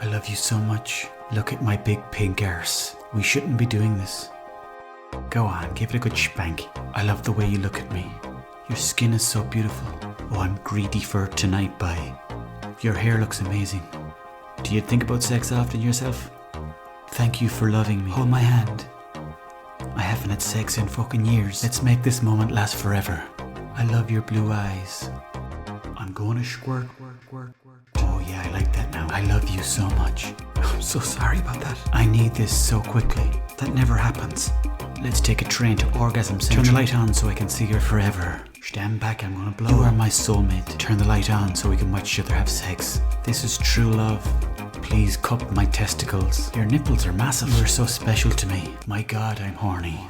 I love you so much. Look at my big pink arse. We shouldn't be doing this. Go on, give it a good spank. I love the way you look at me. Your skin is so beautiful. Oh, I'm greedy for tonight, bye. Your hair looks amazing. Do you think about sex often yourself? Thank you for loving me. Hold my hand. I haven't had sex in fucking years. Let's make this moment last forever. I love your blue eyes. I'm gonna squirt. Oh yeah, I like that now. I love you so much. I'm so sorry about that. I need this so quickly. That never happens. Let's take a train to Orgasm Central. Turn the light on so I can see her forever. Stand back, I'm gonna blow. You are my soulmate. Turn the light on so we can watch each other have sex. This is true love. Please cup my testicles. Your nipples are massive. You are so special to me. My God, I'm horny.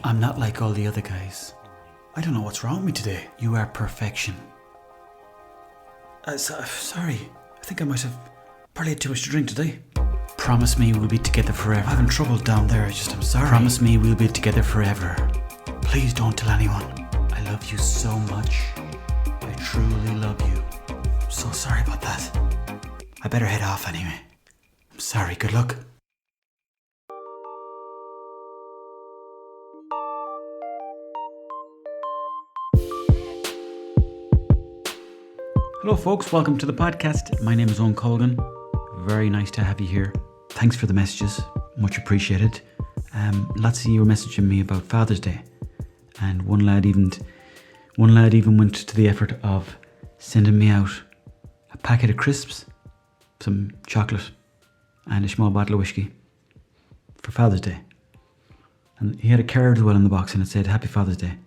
I'm not like all the other guys. I don't know what's wrong with me today. You are perfection. Sorry. I think I might have probably had too much to drink today. Promise me we'll be together forever. I'm having trouble down there. I'm sorry. Promise me we'll be together forever. Please don't tell anyone. I love you so much. I truly love you. I'm so sorry about that. I better head off anyway. I'm sorry. Good luck. Hello folks, welcome to the podcast. My name is Owen Colgan. Very nice to have you here. Thanks for the messages, much appreciated. Lots of you were messaging me about Father's Day, and one lad even went to the effort of sending me out a packet of crisps, some chocolate, and a small bottle of whiskey for Father's Day. And he had a card as well in the box, and it said Happy Father's Day.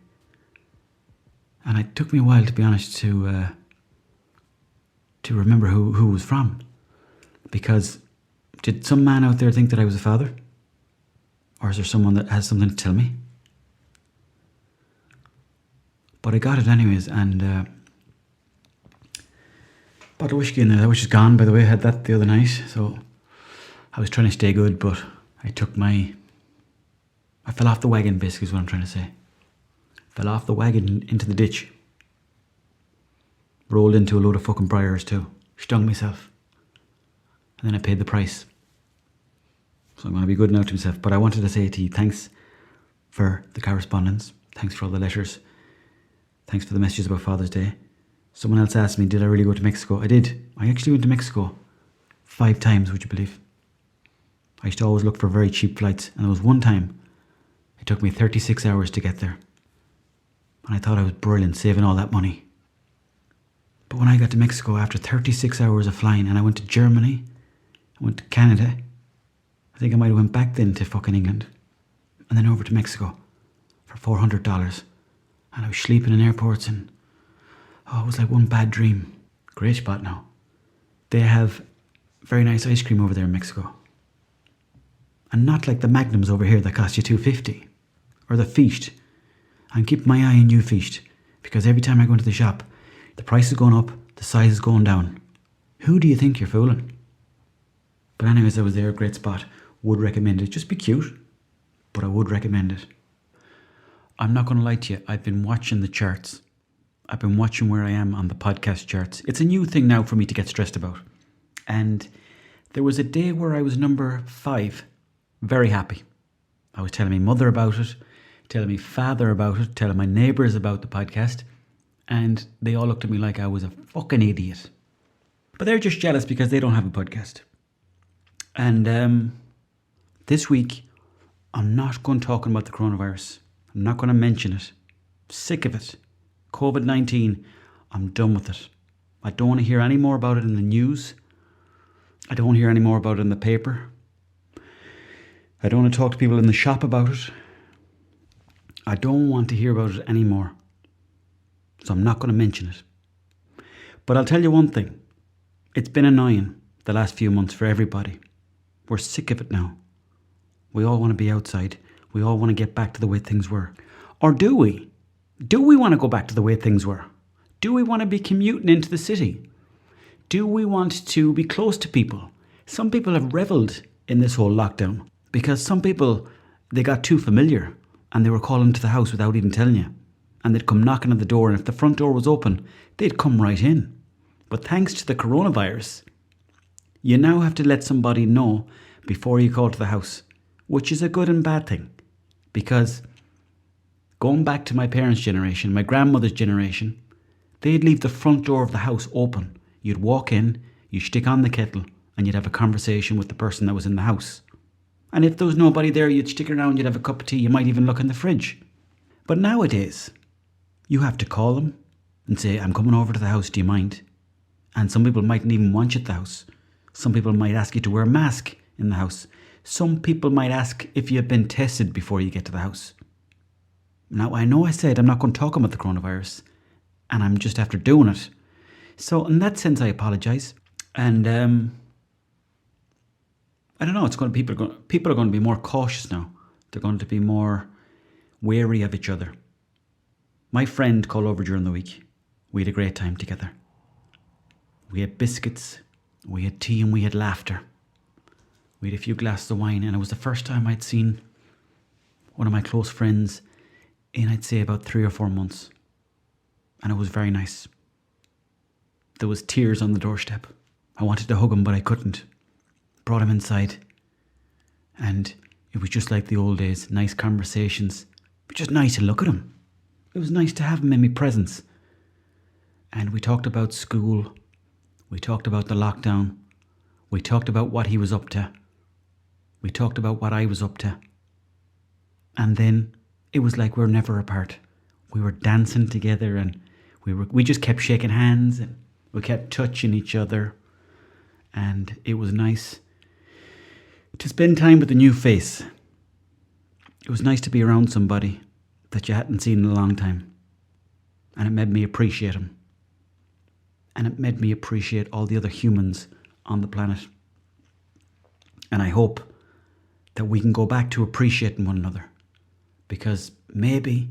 And it took me a while, to be honest, to remember who it was from. Because did some man out there think that I was a father? Or is there someone that has something to tell me? But I got it anyways, and bottle of whiskey in there, which is gone, by the way. I had that the other night, so I was trying to stay good, but I fell off the wagon, basically, is what I'm trying to say. Fell off the wagon into the ditch. Rolled into a load of fucking briars too. Stung myself. And then I paid the price. So I'm going to be good now to myself. But I wanted to say to you, thanks for the correspondence. Thanks for all the letters. Thanks for the messages about Father's Day. Someone else asked me, did I really go to Mexico? I did. I actually went to Mexico 5 times, would you believe? I used to always look for very cheap flights. And there was one time, it took me 36 hours to get there. And I thought I was brilliant, saving all that money. But when I got to Mexico after 36 hours of flying, and I went to Germany, I went to Canada, I think I might have went back then to fucking England, and then over to Mexico for $400. And I was sleeping in airports, and it was like one bad dream. Great spot now. They have very nice ice cream over there in Mexico. And not like the Magnums over here that cost you $2.50. Or the Feast. I'm keeping my eye on you, Feast, because every time I go into the shop, the price is going up, the size is going down. Who do you think you're fooling? But anyways, I was there, great spot. Would recommend it. Just be cute, but I would recommend it. I'm not going to lie to you, I've been watching the charts. I've been watching where I am on the podcast charts. It's a new thing now for me to get stressed about. And there was a day where I was number 5. Very happy. I was telling my mother about it, telling my father about it, telling my neighbours about the podcast. And they all looked at me like I was a fucking idiot. But they're just jealous because they don't have a podcast. And this week, I'm not going talking about the coronavirus. I'm not going to mention it. I'm sick of it. COVID-19, I'm done with it. I don't want to hear any more about it in the news. I don't want to hear any more about it in the paper. I don't want to talk to people in the shop about it. I don't want to hear about it anymore. So I'm not going to mention it. But I'll tell you one thing. It's been annoying the last few months for everybody. We're sick of it now. We all want to be outside. We all want to get back to the way things were. Or do we? Do we want to go back to the way things were? Do we want to be commuting into the city? Do we want to be close to people? Some people have revelled in this whole lockdown because some people, they got too familiar and they were calling to the house without even telling you. And they'd come knocking at the door, and if the front door was open, they'd come right in. But thanks to the coronavirus, You now have to let somebody know before you call to the house, which is a good and bad thing. Because going back to my parents' generation, my grandmother's generation, they'd leave the front door of the house open. You'd walk in, you'd stick on the kettle, and you'd have a conversation with the person that was in the house. And if there was nobody there, you'd stick around, you'd have a cup of tea, you might even look in the fridge. But nowadays, you have to call them and say, I'm coming over to the house, do you mind? And some people mightn't even want you at the house. Some people might ask you to wear a mask in the house. Some people might ask if you've been tested before you get to the house. Now, I know I said I'm not going to talk about the coronavirus, and I'm just after doing it. So in that sense, I apologise. And I don't know, people are going to be more cautious now. They're going to be more wary of each other. My friend called over during the week. We had a great time together. We had biscuits, we had tea, and we had laughter. We had a few glasses of wine, and it was the first time I'd seen one of my close friends in, I'd say, about 3 or 4 months. And it was very nice. There was tears on the doorstep. I wanted to hug him, but I couldn't. Brought him inside. And it was just like the old days, nice conversations. But just nice to look at him. It was nice to have him in my presence. And we talked about school. We talked about the lockdown. We talked about what he was up to. We talked about what I was up to. And then it was like we were never apart. We were dancing together, and we just kept shaking hands, and we kept touching each other. And it was nice to spend time with a new face. It was nice to be around somebody that you hadn't seen in a long time. And it made me appreciate him. And it made me appreciate all the other humans on the planet. And I hope that we can go back to appreciating one another, because maybe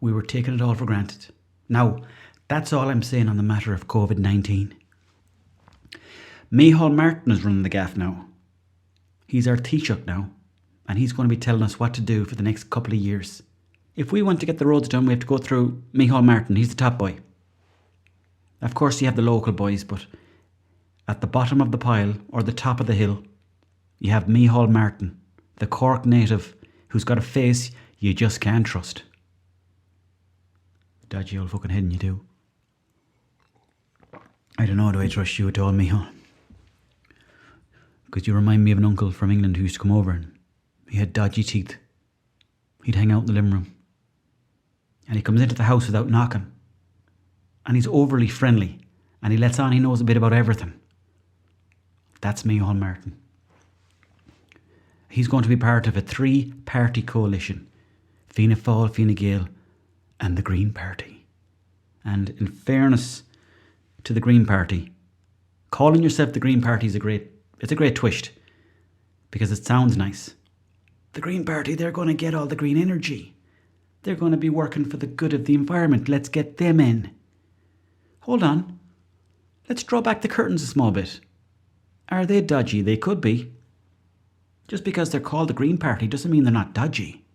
we were taking it all for granted. Now, that's all I'm saying on the matter of COVID-19. Micheál Martin is running the gaff now. He's our Taoiseach now, and he's going to be telling us what to do for the next couple of years. If we want to get the roads done, we have to go through Micheál Martin. He's the top boy. Of course, you have the local boys, but at the bottom of the pile, or the top of the hill, you have Micheál Martin, the Cork native who's got a face you just can't trust. Dodgy old fucking head, and you do. I don't know, do I trust you at all, Micheál? Because you remind me of an uncle from England who used to come over, and he had dodgy teeth. He'd hang out in the living room. And he comes into the house without knocking. And he's overly friendly. And he lets on he knows a bit about everything. That's Micheál Martin. He's going to be part of a 3-party coalition. Fianna Fáil, Fine Gael and the Green Party. And in fairness to the Green Party, calling yourself the Green Party is a great twist, because it sounds nice. The Green Party, they're going to get all the green energy. They're going to be working for the good of the environment. Let's get them in. Hold on. Let's draw back the curtains a small bit. Are they dodgy? They could be. Just because they're called the Green Party doesn't mean they're not dodgy.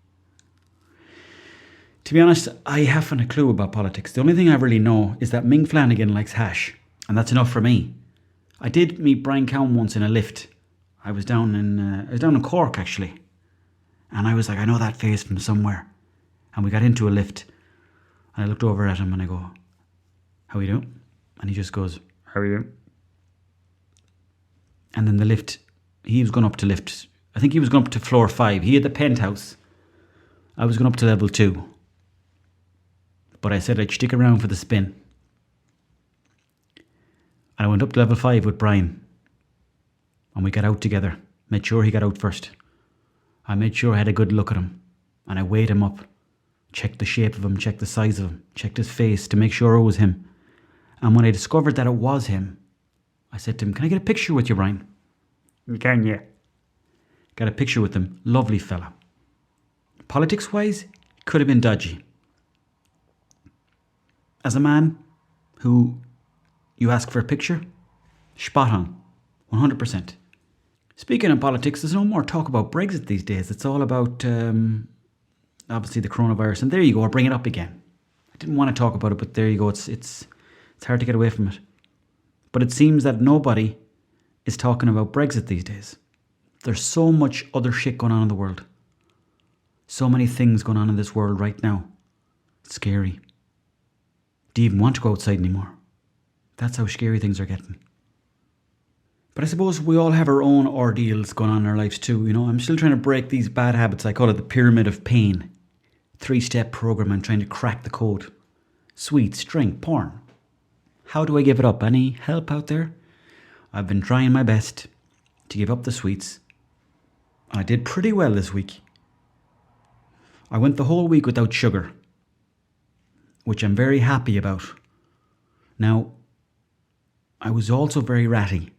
To be honest, I haven't a clue about politics. The only thing I really know is that Ming Flanagan likes hash, and that's enough for me. I did meet Brian Cowan once in a lift. I was down in Cork, actually. And I was like, I know that face from somewhere. And we got into a lift. And I looked over at him and I go, how are you doing? And he just goes, how are you doing? And then he was going up to lift. I think he was going up to floor 5. He had the penthouse. I was going up to level 2. But I said I'd stick around for the spin. And I went up to level 5 with Brian. And we got out together. Made sure he got out first. I made sure I had a good look at him. And I weighed him up. Checked the shape of him, checked the size of him, checked his face to make sure it was him. And when I discovered that it was him, I said to him, can I get a picture with you, Brian? You can, yeah. Got a picture with him. Lovely fella. Politics-wise, could have been dodgy. As a man who you ask for a picture, spot on. 100%. Speaking of politics, there's no more talk about Brexit these days. It's all about, obviously, the coronavirus. And there you go, I'll bring it up again. I didn't want to talk about it, but there you go. It's hard to get away from it. But it seems that nobody is talking about Brexit these days. There's so much other shit going on in the world. So many things going on in this world right now. It's scary. Do you even want to go outside anymore? That's how scary things are getting. But I suppose we all have our own ordeals going on in our lives too. I'm still trying to break these bad habits. I call it the pyramid of pain. 3-step program. I'm trying to crack the code. Sweets, drink, porn. How do I give it up? Any help out there? I've been trying my best to give up the sweets. I did pretty well this week. I went the whole week without sugar, which I'm very happy about. Now, I was also very ratty.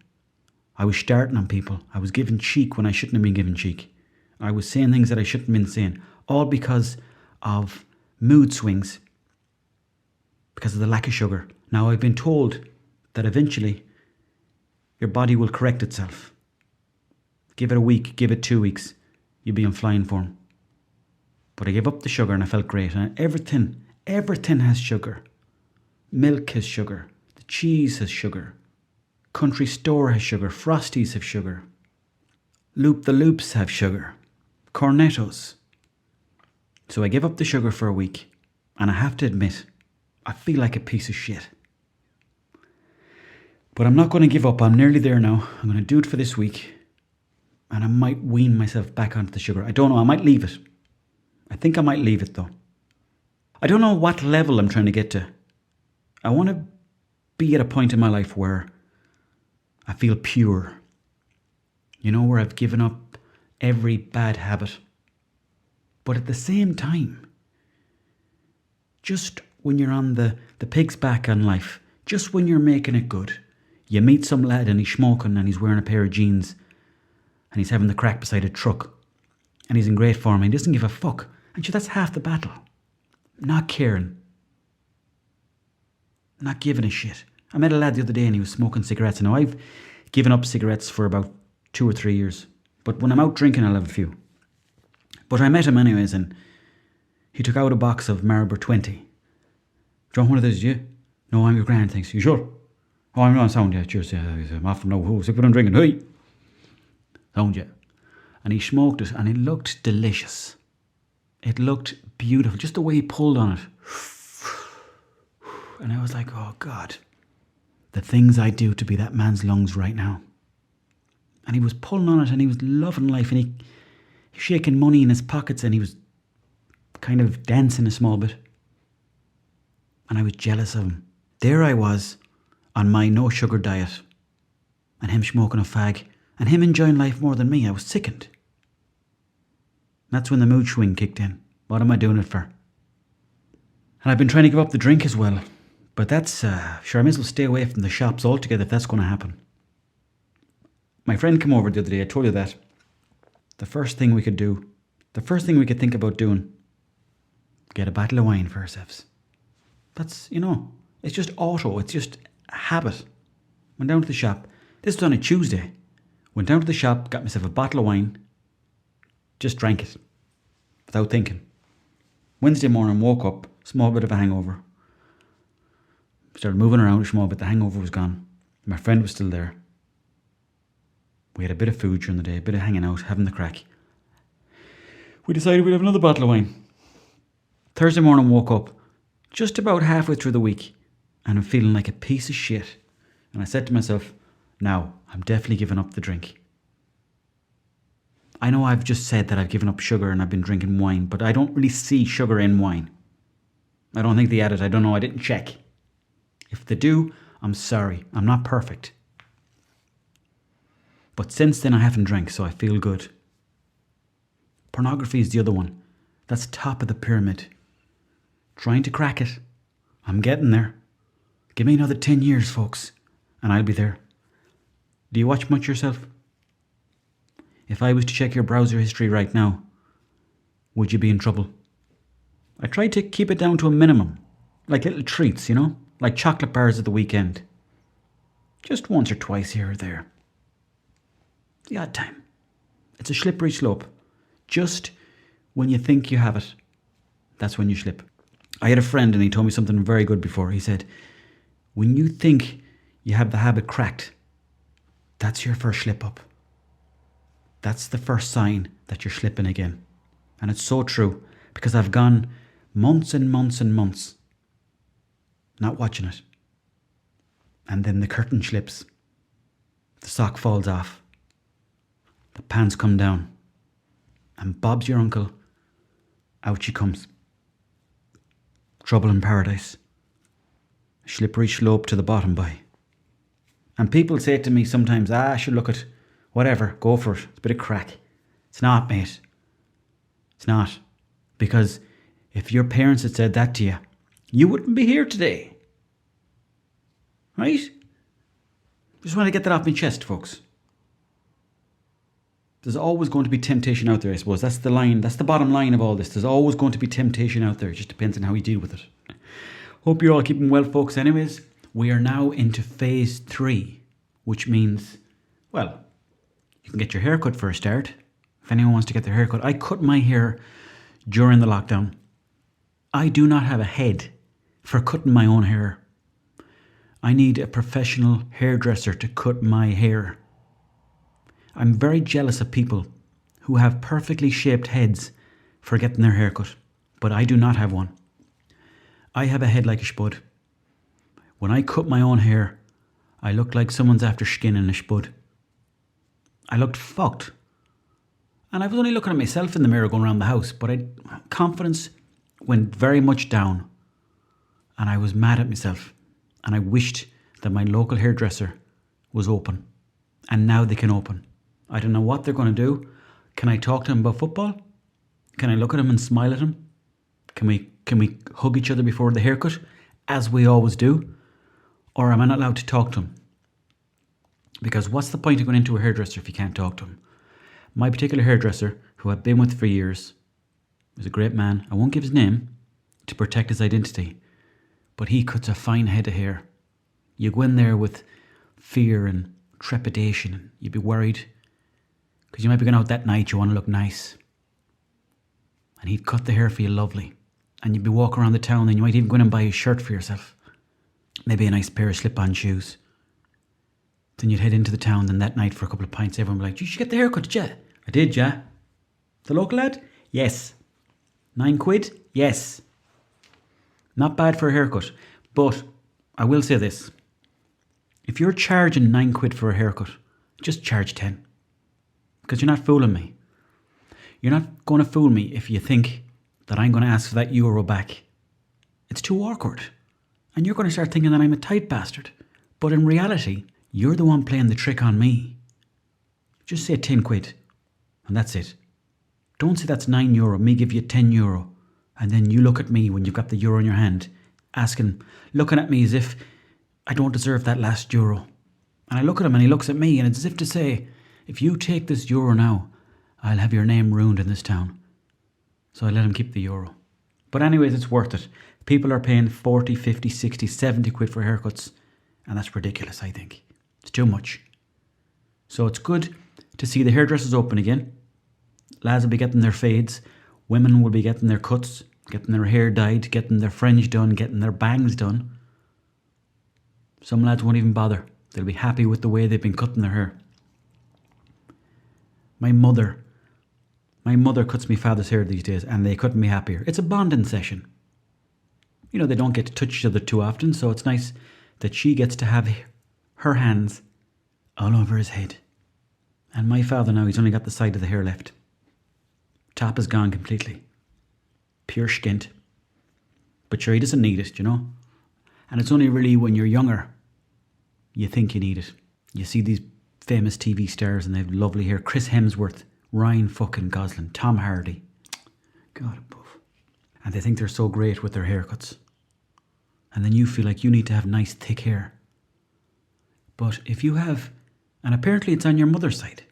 I was starting on people. I was giving cheek when I shouldn't have been giving cheek. I was saying things that I shouldn't have been saying, all because of mood swings, because of the lack of sugar. Now, I've been told that eventually your body will correct itself. Give it a week, give it 2 weeks, you'll be in flying form. But I gave up the sugar and I felt great. And everything has sugar. Milk has sugar. The cheese has sugar. Country store has sugar. Frosties have sugar. Loop the Loops have sugar. Cornettos. So I gave up the sugar for a week. And I have to admit, I feel like a piece of shit. But I'm not going to give up. I'm nearly there now. I'm going to do it for this week. And I might wean myself back onto the sugar. I don't know. I might leave it. I think I might leave it though. I don't know what level I'm trying to get to. I want to be at a point in my life where I feel pure. Where I've given up every bad habit. But at the same time, just when you're on the pig's back on life, just when you're making it good, you meet some lad and he's smoking and he's wearing a pair of jeans and he's having the crack beside a truck and he's in great form and he doesn't give a fuck. And sure, that's half the battle. Not caring. Not giving a shit. I met a lad the other day and he was smoking cigarettes. Now, I've given up cigarettes for about 2 or 3 years. But when I'm out drinking, I'll have a few. But I met him anyways and he took out a box of Marlboro 20. Do you want one of those, you? No, I'm your grand, thanks. You sure? Oh, I'm not sound, yeah. Cheers, yeah. I'm off from now. Who's it? I'm drinking. Hey! Sound, yeah. And he smoked it and it looked delicious. It looked beautiful, just the way he pulled on it. And I was like, oh God, the things I do to be that man's lungs right now. And he was pulling on it and he was loving life and he was shaking money in his pockets and he was kind of dancing a small bit. And I was jealous of him. There I was on my no sugar diet and him smoking a fag and him enjoying life more than me. I was sickened. That's when the mood swing kicked in. What am I doing it for? And I've been trying to give up the drink as well. But that's, sure, I may as well stay away from the shops altogether if that's going to happen. My friend came over the other day, I told you that. The first thing we could think about doing, get a bottle of wine for ourselves. That's, it's just auto, it's just a habit. Went down to the shop. This was on a Tuesday. Went down to the shop, got myself a bottle of wine, just drank it without thinking. Wednesday morning, woke up, small bit of a hangover. Started moving around a small bit, the hangover was gone. My friend was still there. We had a bit of food during the day, a bit of hanging out, having the crack. We decided we'd have another bottle of wine. Thursday morning, woke up, just about halfway through the week, and I'm feeling like a piece of shit. And I said to myself, now, I'm definitely giving up the drink. I know I've just said that I've given up sugar and I've been drinking wine, but I don't really see sugar in wine. I don't think they add it. I don't know. I didn't check. If they do, I'm sorry. I'm not perfect. But since then I haven't drank, so I feel good. Pornography is the other one. That's top of the pyramid. Trying to crack it. I'm getting there. Give me another 10 years, folks, and I'll be there. Do you watch much yourself? If I was to check your browser history right now, would you be in trouble? I try to keep it down to a minimum. Like little treats, like chocolate bars at the weekend. Just once or twice here or there. The odd time. It's a slippery slope. Just when you think you have it, that's when you slip. I had a friend and he told me something very good before. He said, when you think you have the habit cracked, That's your first slip up. That's the first sign that you're slipping again. And it's so true, because I've gone months and months and months not watching it. And then the curtain slips. The sock falls off. The pants come down. And Bob's your uncle. Out she comes. Trouble in paradise. A slippery slope to the bottom, boy. And people say to me sometimes, I should look at whatever, go for it. It's a bit of crack. It's not, mate. It's not. Because if your parents had said that to you, you wouldn't be here today. Right? Just want to get that off my chest, folks. There's always going to be temptation out there, I suppose. That's the line. That's the bottom line of all this. There's always going to be temptation out there. It just depends on how you deal with it. Hope you're all keeping well, folks. Anyways, we are now into phase 3, which means, well, you can get your hair cut for a start. If anyone wants to get their hair cut. I cut my hair during the lockdown. I do not have a head for cutting my own hair. I need a professional hairdresser to cut my hair. I'm very jealous of people who have perfectly shaped heads for getting their hair cut, but I do not have one. I have a head like a spud. When I cut my own hair, I looked like someone's after skinning a spud. I looked fucked. And I was only looking at myself in the mirror going around the house, but confidence went very much down. And I was mad at myself. And I wished that my local hairdresser was open. And now they can open. I don't know what they're going to do. Can I talk to him about football? Can I look at him and smile at him? Can we hug each other before the haircut, as we always do? Or am I not allowed to talk to him? Because what's the point of going into a hairdresser if you can't talk to him? My particular hairdresser, who I've been with for years, is a great man. I won't give his name to protect his identity, but he cuts a fine head of hair. You go in there with fear and trepidation, and you'd be worried because you might be going out that night, you want to look nice. And he'd cut the hair for you lovely. And you'd be walking around the town, and you might even go in and buy a shirt for yourself. Maybe a nice pair of slip-on shoes. Then you'd head into the town, and that night for a couple of pints, everyone would be like, you should get the haircut, did you? I did, yeah. The local lad? Yes. £9? Yes. Not bad for a haircut. But I will say this. If you're charging £9 for a haircut, just charge 10. Because you're not fooling me. You're not going to fool me if you think that I'm going to ask for that euro back. It's too awkward. And you're going to start thinking that I'm a tight bastard. But in reality, you're the one playing the trick on me. Just say £10 and that's it. Don't say that's €9, me give you €10, and then you look at me when you've got the euro in your hand, looking at me as if I don't deserve that last euro. And I look at him and he looks at me, and it's as if to say, if you take this euro now, I'll have your name ruined in this town. So I let him keep the euro. But anyways, it's worth it. People are paying 40, 50, 60, 70 quid for haircuts, and that's ridiculous, I think. It's too much. So it's good to see the hairdressers open again. Lads will be getting their fades. Women will be getting their cuts, getting their hair dyed, getting their fringe done, getting their bangs done. Some lads won't even bother. They'll be happy with the way they've been cutting their hair. My mother cuts my father's hair these days, and they couldn't be happier. It's a bonding session. You know, they don't get to touch each other too often, so it's nice that she gets to have her hands all over his head. And my father now, he's only got the side of the hair left. Top is gone completely. Pure skint. But sure, he doesn't need it, you know. And it's only really when you're younger you think you need it. You see these famous TV stars and they have lovely hair. Chris Hemsworth, Ryan fucking Gosling, Tom Hardy. God above. And they think they're so great with their haircuts. And then you feel like you need to have nice thick hair. But if you have, and apparently it's on your mother's side.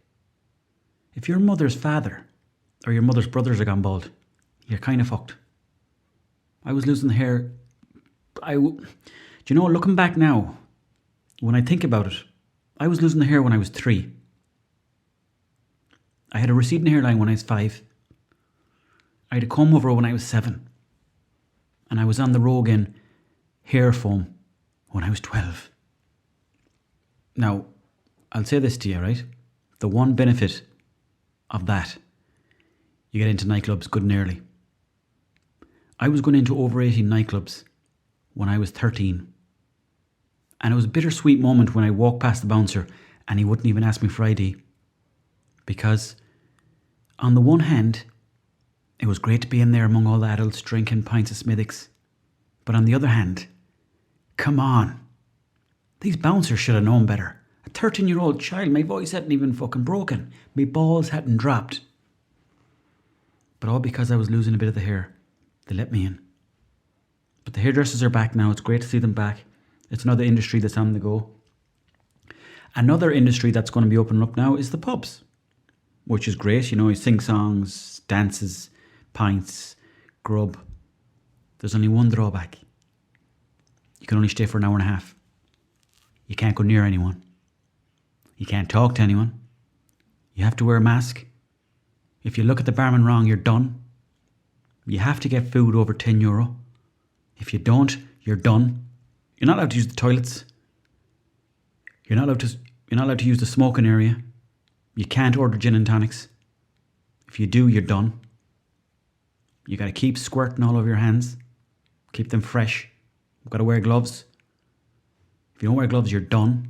If your mother's father or your mother's brothers are gone bald, you're kind of fucked. I was losing hair. Do you know, looking back now, when I think about it, I was losing the hair when I was 3. I had a receding hairline when I was 5. I had a comb over when I was 7. And I was on the Rogan hair foam when I was 12. Now, I'll say this to you, right? The one benefit of that, you get into nightclubs good and early. I was going into over 18 nightclubs when I was 13. And it was a bittersweet moment when I walked past the bouncer and he wouldn't even ask me for ID. Because on the one hand, it was great to be in there among all the adults drinking pints of Smithwick's. But on the other hand, come on. These bouncers should have known better. A 13-year-old child, my voice hadn't even fucking broken. My balls hadn't dropped. But all because I was losing a bit of the hair. They let me in. But the hairdressers are back now. It's great to see them back. It's another industry that's on the go. Another industry that's going to be opening up now is the pubs. Which is great. You know, you sing songs, dances, pints, grub. There's only one drawback. You can only stay for an hour and a half. You can't go near anyone. You can't talk to anyone. You have to wear a mask. If you look at the barman wrong, you're done. You have to get food over €10. If you don't, you're done. You're not allowed to use the toilets. You're not allowed to use the smoking area. You can't order gin and tonics. If you do, you're done. You got to keep squirting all over your hands. Keep them fresh. You've got to wear gloves. If you don't wear gloves, you're done.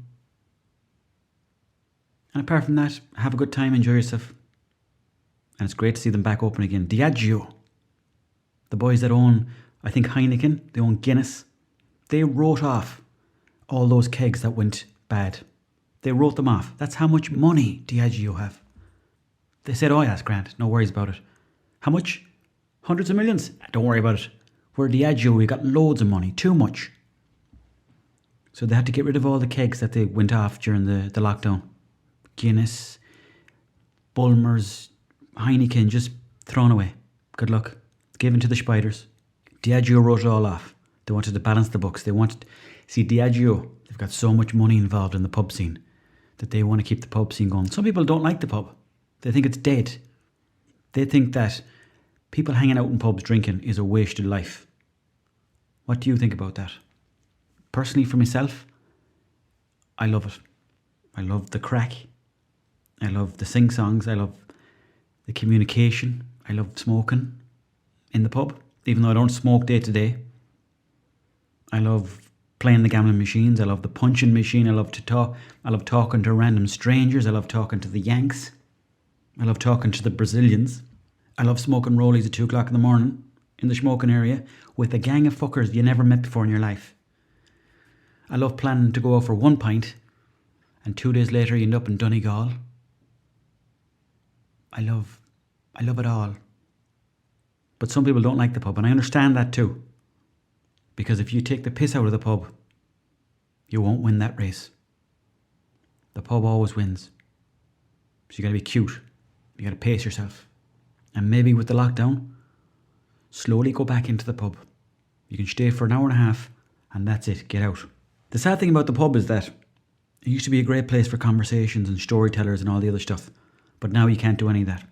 And apart from that, have a good time, enjoy yourself. And it's great to see them back open again. Diageo, the boys that own, I think, Heineken, they own Guinness. They wrote off all those kegs that went bad. They wrote them off. That's how much money Diageo have. They said, oh yeah, that's grand, no worries about it. How much? Hundreds of millions? Don't worry about it. We're Diageo, we got loads of money, too much. So they had to get rid of all the kegs that they went off during the lockdown. Guinness, Bulmers, Heineken, just thrown away. Good luck. Given to the spiders. Diageo wrote it all off. They wanted to balance the books. See, Diageo, they've got so much money involved in the pub scene that they want to keep the pub scene going. Some people don't like the pub. They think it's dead. They think that people hanging out in pubs drinking is a wasted life. What do you think about that? Personally, for myself, I love it. I love the craic. I love the sing-songs. I love the communication. I love smoking in the pub, even though I don't smoke day to day. I love playing the gambling machines. I love the punching machine. I love to talk. I love talking to random strangers. I love talking to the Yanks. I love talking to the Brazilians. I love smoking rollies at 2 o'clock in the morning in the smoking area with a gang of fuckers you never met before in your life. I love planning to go out for 1 pint and 2 days later you end up in Donegal. I love it all. But some people don't like the pub, and I understand that too. Because if you take the piss out of the pub, you won't win that race. The pub always wins. So you got to be cute. You got to pace yourself. And maybe with the lockdown, slowly go back into the pub. You can stay for an hour and a half, and that's it. Get out. The sad thing about the pub is that it used to be a great place for conversations and storytellers and all the other stuff. But now you can't do any of that.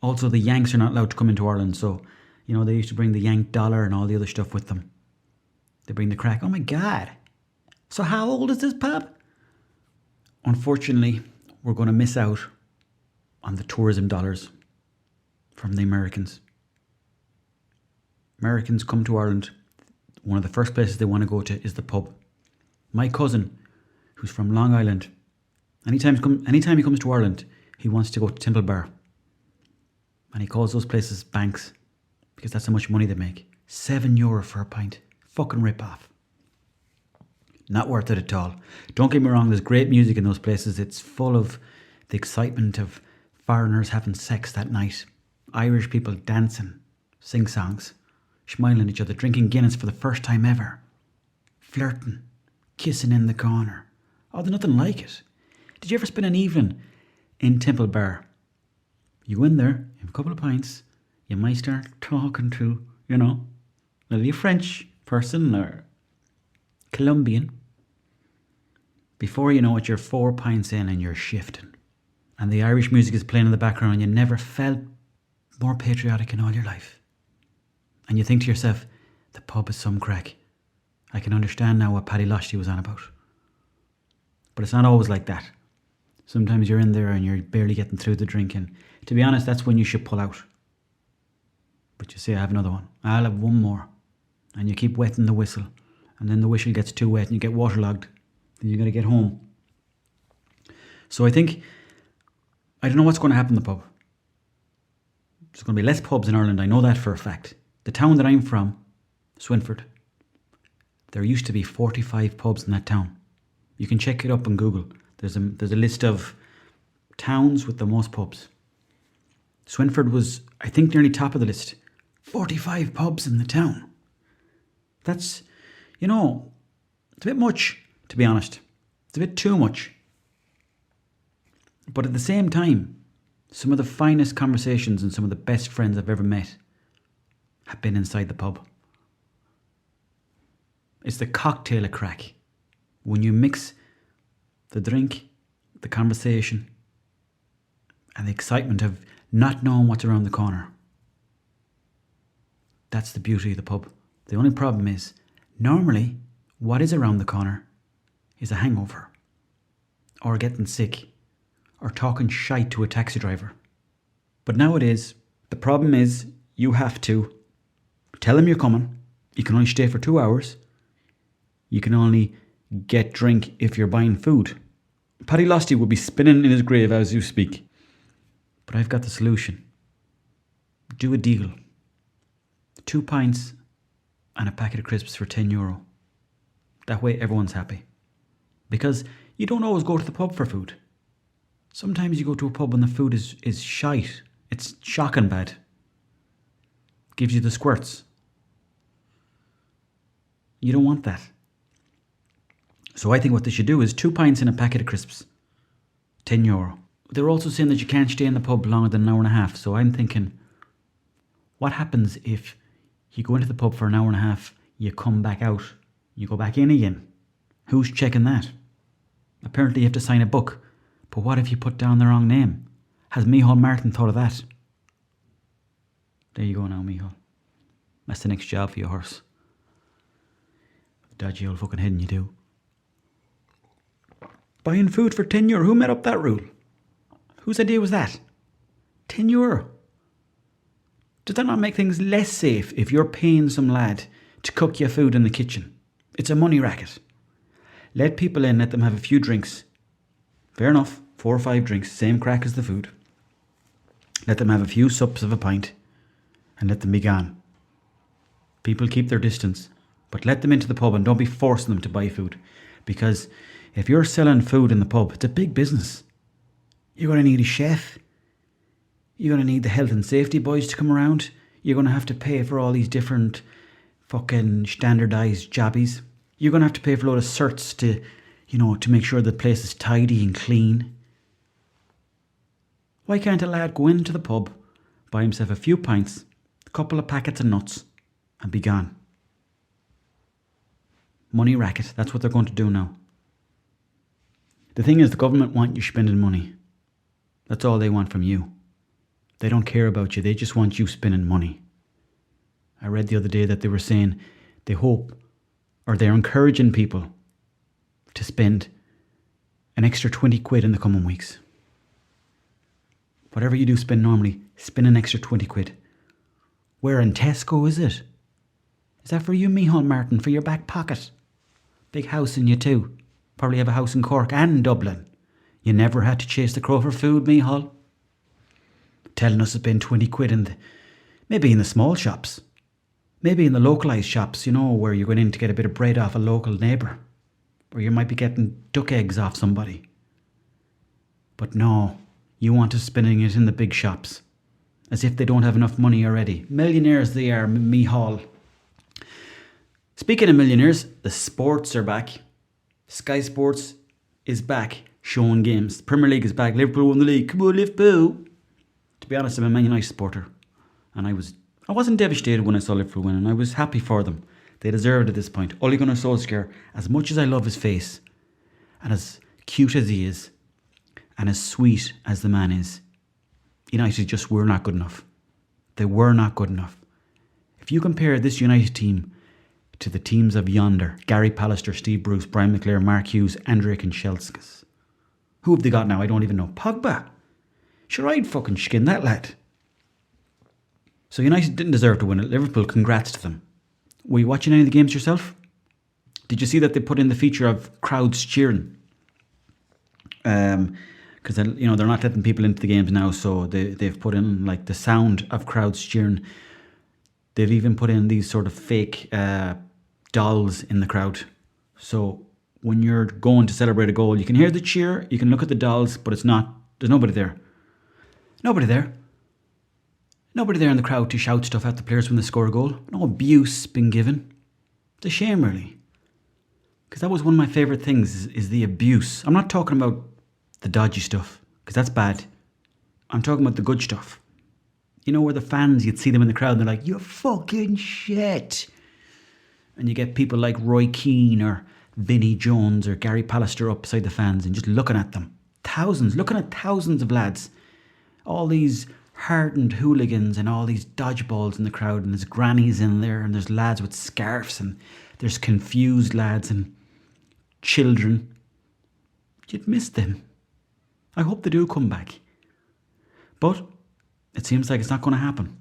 Also, the Yanks are not allowed to come into Ireland, so, you know, they used to bring the Yank dollar and all the other stuff with them. They bring the craic. Oh my God. So how old is this pub? Unfortunately, we're going to miss out on the tourism dollars from the Americans. Americans come to Ireland. One of the first places they want to go to is the pub. My cousin, who's from Long Island, anytime he comes to Ireland, he wants to go to Temple Bar. And he calls those places banks because that's how much money they make. €7 for a pint. Fucking rip off. Not worth it at all. Don't get me wrong, there's great music in those places. It's full of the excitement of foreigners having sex that night. Irish people dancing, sing songs, smiling at each other, drinking Guinness for the first time ever. Flirting, kissing in the corner. Oh, there's nothing like it. Did you ever spend an evening in Temple Bar? You go in there, you have a couple of pints, you might start talking to, maybe a French person or Colombian. Before you know it, you're 4 pints in and you're shifting. And the Irish music is playing in the background and you never felt more patriotic in all your life. And you think to yourself, the pub is some crack. I can understand now what Paddy Lochte was on about. But it's not always like that. Sometimes you're in there and you're barely getting through the drink, and to be honest, that's when you should pull out. But you say, I have another one. I'll have one more. And you keep wetting the whistle. And then the whistle gets too wet and you get waterlogged. Then you got to get home. So I don't know what's going to happen in the pub. There's going to be less pubs in Ireland. I know that for a fact. The town that I'm from, Swinford, there used to be 45 pubs in that town. You can check it up on Google. There's a list of towns with the most pubs. Swinford was, I think, nearly top of the list. 45 pubs in the town. That's, it's a bit much, to be honest. It's a bit too much. But at the same time, some of the finest conversations and some of the best friends I've ever met have been inside the pub. It's the cocktail of craic. When you mix the drink, the conversation, and the excitement of not knowing what's around the corner. That's the beauty of the pub. The only problem is, normally, what is around the corner is a hangover, or getting sick, or talking shite to a taxi driver. But nowadays, the problem is, you have to tell them you're coming. You can only stay for 2 hours. You can only get drink if you're buying food. Paddy Losty would be spinning in his grave as you speak. But I've got the solution. Do a deal. 2 pints and a packet of crisps for €10. That way everyone's happy. Because you don't always go to the pub for food. Sometimes you go to a pub and the food is shite. It's shocking bad. Gives you the squirts. You don't want that. So I think what they should do is 2 pints and a packet of crisps. €10. They're also saying that you can't stay in the pub longer than an hour and a half. So I'm thinking, what happens if you go into the pub for an hour and a half, you come back out, you go back in again? Who's checking that? Apparently you have to sign a book. But what if you put down the wrong name? Has Micheál Martin thought of that? There you go now, Micheál. That's the next job for your horse. Dodgy old fucking head you do. Buying food for €10. Who made up that rule? Whose idea was that? €10. Does that not make things less safe if you're paying some lad to cook your food in the kitchen? It's a money racket. Let people in, let them have a few drinks. Fair enough, 4 or 5 drinks, same crack as the food. Let them have a few sups of a pint and let them be gone. People keep their distance, but let them into the pub and don't be forcing them to buy food. Because if you're selling food in the pub, it's a big business. You're going to need a chef. You're going to need the health and safety boys to come around. You're going to have to pay for all these different fucking standardised jobbies. You're going to have to pay for a load of certs to make sure the place is tidy and clean. Why can't a lad go into the pub, buy himself a few pints, a couple of packets of nuts, and be gone? Money racket, that's what they're going to do now. The thing is, the government want you spending money. That's all they want from you. They don't care about you, they just want you spending money. I read the other day that they were saying they hope, or they're encouraging people to spend an extra 20 quid in the coming weeks. Whatever you do spend normally, spend an extra 20 quid. Where in Tesco is it? Is that for you, Micheál Martin, for your back pocket? Big house in you too. Probably have a house in Cork and Dublin. You never had to chase the crow for food, Micheál. Telling us to spend 20 quid maybe in the small shops. Maybe in the localised shops, where you're going in to get a bit of bread off a local neighbour. Or you might be getting duck eggs off somebody. But no, you want us spending it in the big shops. As if they don't have enough money already. Millionaires they are, Micheál. Speaking of millionaires, the sports are back. Sky Sports is back showing games. The Premier League is back. Liverpool won the league. Come on, Liverpool. To be honest, I'm a Man United supporter. And I wasn't devastated when I saw Liverpool win, and I was happy for them. They deserved it at this point. Ole Gunnar Solskjaer, as much as I love his face, and as cute as he is, and as sweet as the man is, United just were not good enough. They were not good enough. If you compare this United team to the teams of yonder, Gary Pallister, Steve Bruce, Brian McClare, Mark Hughes, Andrej Kanchelskis, Who have they got now? I don't even know. Pogba. Sure, I'd fucking skin that lad. So United didn't deserve to win it. Liverpool, congrats to them. Were you watching any of the games yourself? Did you see that they put in the feature of crowds cheering? Because they're not letting people into the games now, so they've put in like the sound of crowds cheering. They've even put in these sort of fake dolls in the crowd. So when you're going to celebrate a goal, you can hear the cheer, you can look at the dolls, but there's nobody there. Nobody there. Nobody there in the crowd to shout stuff at the players when they score a goal. No abuse been given. It's a shame, really. Because that was one of my favourite things, is the abuse. I'm not talking about the dodgy stuff, because that's bad. I'm talking about the good stuff. You know, where the fans, you'd see them in the crowd, and they're like, "You're fucking shit." And you get people like Roy Keane or Vinnie Jones or Gary Pallister up beside the fans and just looking at them. Looking at thousands of lads. All these hardened hooligans and all these dodgeballs in the crowd, and there's grannies in there, and there's lads with scarves, and there's confused lads and children. You'd miss them. I hope they do come back. But it seems like it's not going to happen.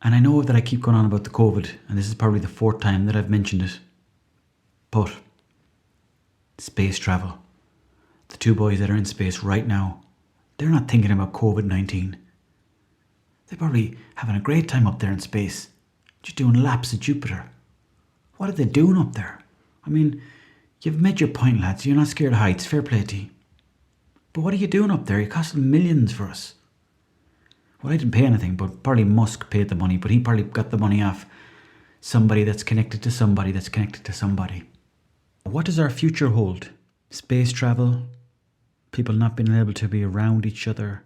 And I know that I keep going on about the COVID, and this is probably the 4th time that I've mentioned it. But space travel. The 2 boys that are in space right now, they're not thinking about COVID-19. They're probably having a great time up there in space, just doing laps of Jupiter. What are they doing up there? I mean, you've made your point, lads. You're not scared of heights. Fair play to you. But what are you doing up there? It cost millions for us. Well, I didn't pay anything, but probably Musk paid the money, but he probably got the money off somebody that's connected to somebody that's connected to somebody. What does our future hold? Space travel, people not being able to be around each other,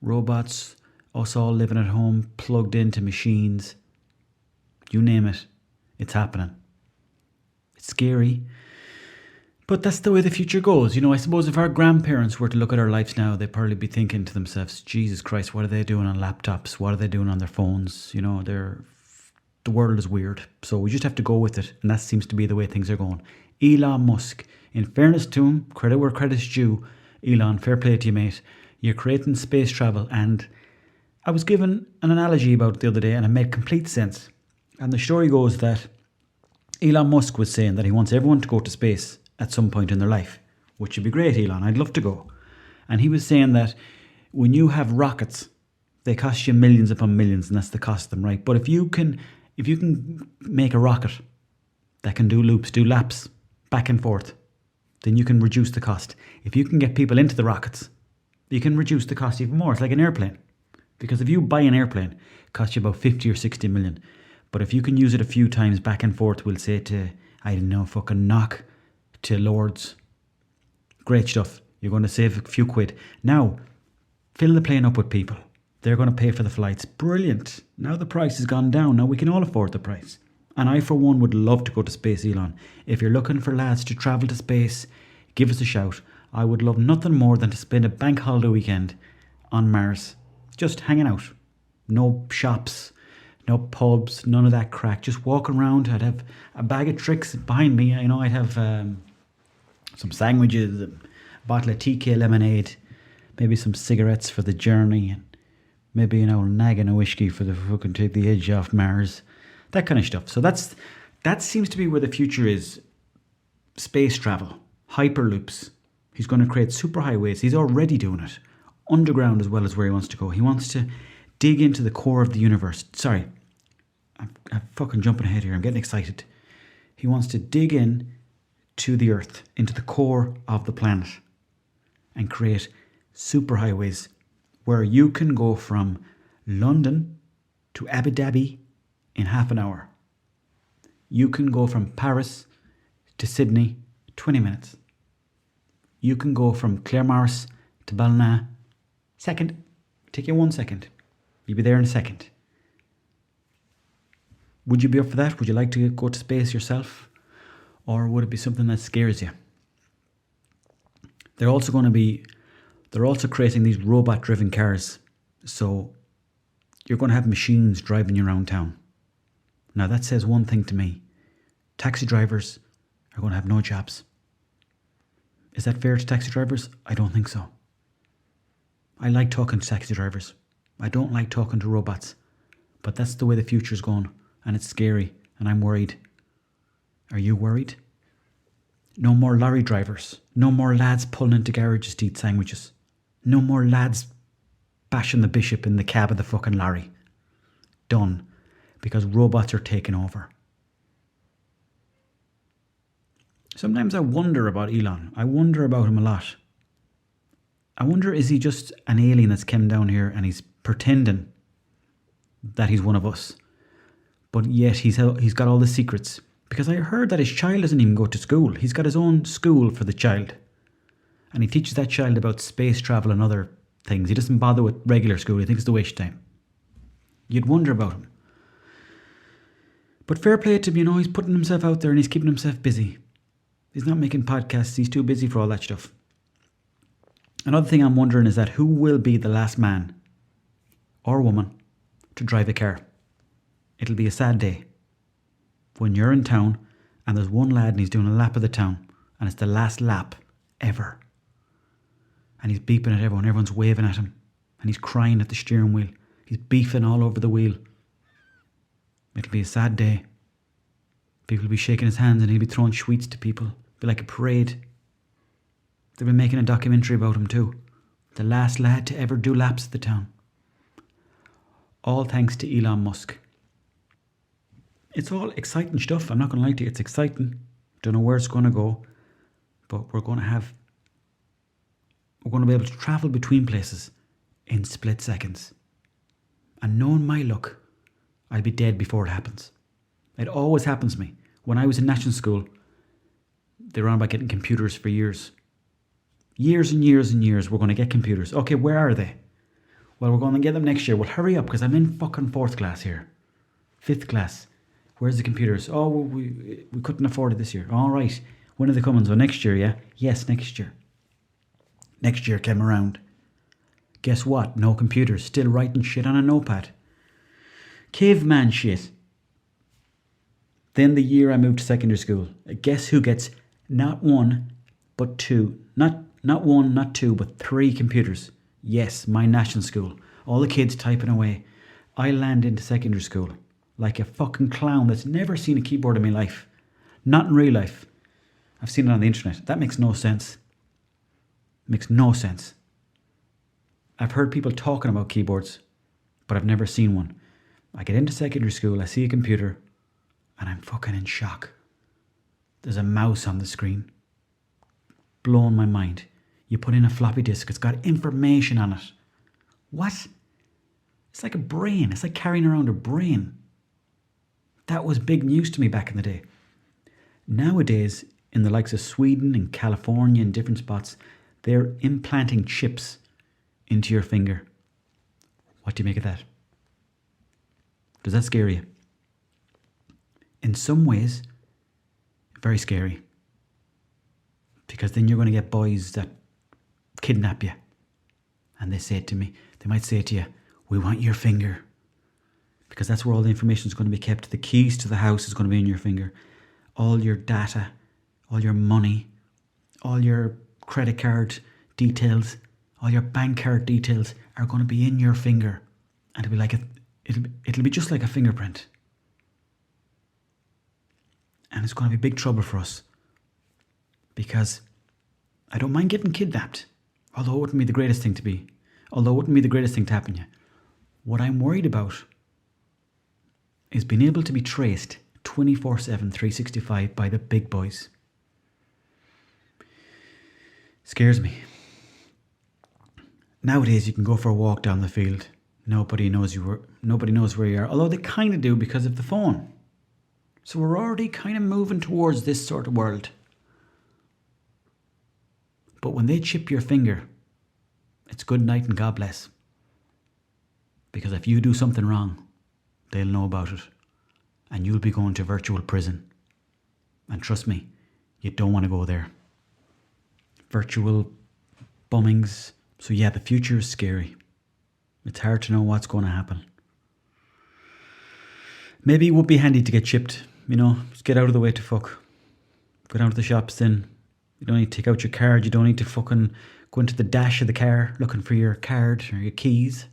robots, us all living at home, plugged into machines. You name it, it's happening. It's scary, but that's the way the future goes. You know, I suppose if our grandparents were to look at our lives now, they'd probably be thinking to themselves, Jesus Christ, what are they doing on laptops? What are they doing on their phones? You know, the world is weird. So we just have to go with it. And that seems to be the way things are going. Elon Musk, in fairness to him, credit where credit's due. Elon, fair play to you, mate. You're creating space travel. And I was given an analogy about it the other day, and it made complete sense. And the story goes that Elon Musk was saying that he wants everyone to go to space at some point in their life, which would be great, Elon. I'd love to go. And he was saying that when you have rockets, they cost you millions upon millions, and that's the cost of them, right? But if you can make a rocket that can do laps back and forth, then you can reduce the cost. If you can get people into the rockets, you can reduce the cost even more. It's like an airplane. Because if you buy an airplane, it costs you about 50 or 60 million. But if you can use it a few times back and forth, we'll say to, I don't know, fucking knock to Lords. Great stuff. You're going to save a few quid. Now, fill the plane up with people. They're going to pay for the flights. Brilliant. Now the price has gone down. Now we can all afford the price. And I, for one, would love to go to space, Elon. If you're looking for lads to travel to space, give us a shout. I would love nothing more than to spend a bank holiday weekend on Mars. Just hanging out. No shops, no pubs, none of that crack. Just walking around. I'd have a bag of tricks behind me. You know, I'd have some sandwiches, a bottle of TK lemonade, maybe some cigarettes for the journey, and maybe an old nagging of whiskey for the fucking take the edge off Mars. That kind of stuff. So that seems to be where the future is. Space travel, hyperloops. He's going to create superhighways. He's already doing it. Underground as well as where he wants to go. He wants to dig into the core of the universe. Sorry, I'm fucking jumping ahead here. I'm getting excited. He wants to dig in to the Earth, into the core of the planet, and create superhighways where you can go from London to Abu Dhabi in half an hour. You can go from Paris to Sydney, 20 minutes. You can go from Claremorris to Ballina, take you 1 second. You'll be there in a second. Would you be up for that? Would you like to go to space yourself? Or would it be something that scares you? They're also creating these robot-driven cars. So you're going to have machines driving you around town. Now that says one thing to me. Taxi drivers are going to have no jobs. Is that fair to taxi drivers? I don't think so. I like talking to taxi drivers. I don't like talking to robots. But that's the way the future's going, and it's scary, and I'm worried. Are you worried? No more lorry drivers. No more lads pulling into garages to eat sandwiches. No more lads bashing the bishop in the cab of the fucking lorry. Done. Because robots are taking over. Sometimes I wonder about Elon. I wonder about him a lot. I wonder, is he just an alien that's come down here and he's pretending that he's one of us? But yet he's got all the secrets. Because I heard that his child doesn't even go to school. He's got his own school for the child. And he teaches that child about space travel and other things. He doesn't bother with regular school. He thinks it's a waste of time. You'd wonder about him. But fair play to him, he's putting himself out there and he's keeping himself busy. He's not making podcasts. He's too busy for all that stuff. Another thing I'm wondering is that who will be the last man or woman to drive a car? It'll be a sad day when you're in town and there's one lad and he's doing a lap of the town and it's the last lap ever. And he's beeping at everyone. Everyone's waving at him. And he's crying at the steering wheel. He's beefing all over the wheel. It'll be a sad day. People will be shaking his hands and he'll be throwing sweets to people. It'll be like a parade. They've been making a documentary about him too. The last lad to ever do laps of the town. All thanks to Elon Musk. It's all exciting stuff. I'm not going to lie to you. It's exciting. Don't know where it's going to go. But we're going to be able to travel between places in split seconds. And knowing my luck, I'll be dead before it happens. It always happens to me. When I was in national school, they were on about getting computers for years. Years and years and years, we're going to get computers. Okay, where are they? Well, we're going to get them next year. Well, hurry up, because I'm in fucking 4th class here. 5th class. Where's the computers? Oh, we couldn't afford it this year. All right. When are they coming? So next year, yeah? Yes, next year. Next year came around. Guess what? No computers. Still writing shit on a notepad. Caveman shit. Then the year I moved to secondary school, guess who gets not one, but two. Not one, not two, but 3 computers. Yes, my national school. All the kids typing away. I land into secondary school like a fucking clown that's never seen a keyboard in my life. Not in real life. I've seen it on the internet. That makes no sense. Makes no sense. I've heard people talking about keyboards, but I've never seen one. I get into secondary school, I see a computer, and I'm fucking in shock. There's a mouse on the screen. Blowing my mind. You put in a floppy disk, it's got information on it. What? It's like a brain. It's like carrying around a brain. That was big news to me back in the day. Nowadays, in the likes of Sweden and California and different spots, they're implanting chips into your finger. What do you make of that? Does that scare you? In some ways, very scary. Because then you're going to get boys that kidnap you. And they might say to you, we want your finger. Because that's where all the information is going to be kept. The keys to the house is going to be in your finger. All your data, all your money, all your credit card details, all your bank card details are going to be in your finger. And it'll be just like a fingerprint. And it's going to be big trouble for us. Because I don't mind getting kidnapped. Although it wouldn't be the greatest thing to be. Although it wouldn't be the greatest thing to happen to you. What I'm worried about is being able to be traced 24/7, 365 by the big boys. Scares me. Nowadays you can go for a walk down the field. Nobody knows where you are. Although they kind of do because of the phone. So we're already kind of moving towards this sort of world. But when they chip your finger, it's good night and God bless. Because if you do something wrong, they'll know about it. And you'll be going to virtual prison. And trust me, you don't want to go there. Virtual bummings. So yeah, the future is scary. It's hard to know what's going to happen. Maybe it would be handy to get chipped. Just get out of the way to fuck. Go down to the shops then. You don't need to take out your card. You don't need to fucking go into the dash of the car looking for your card or your keys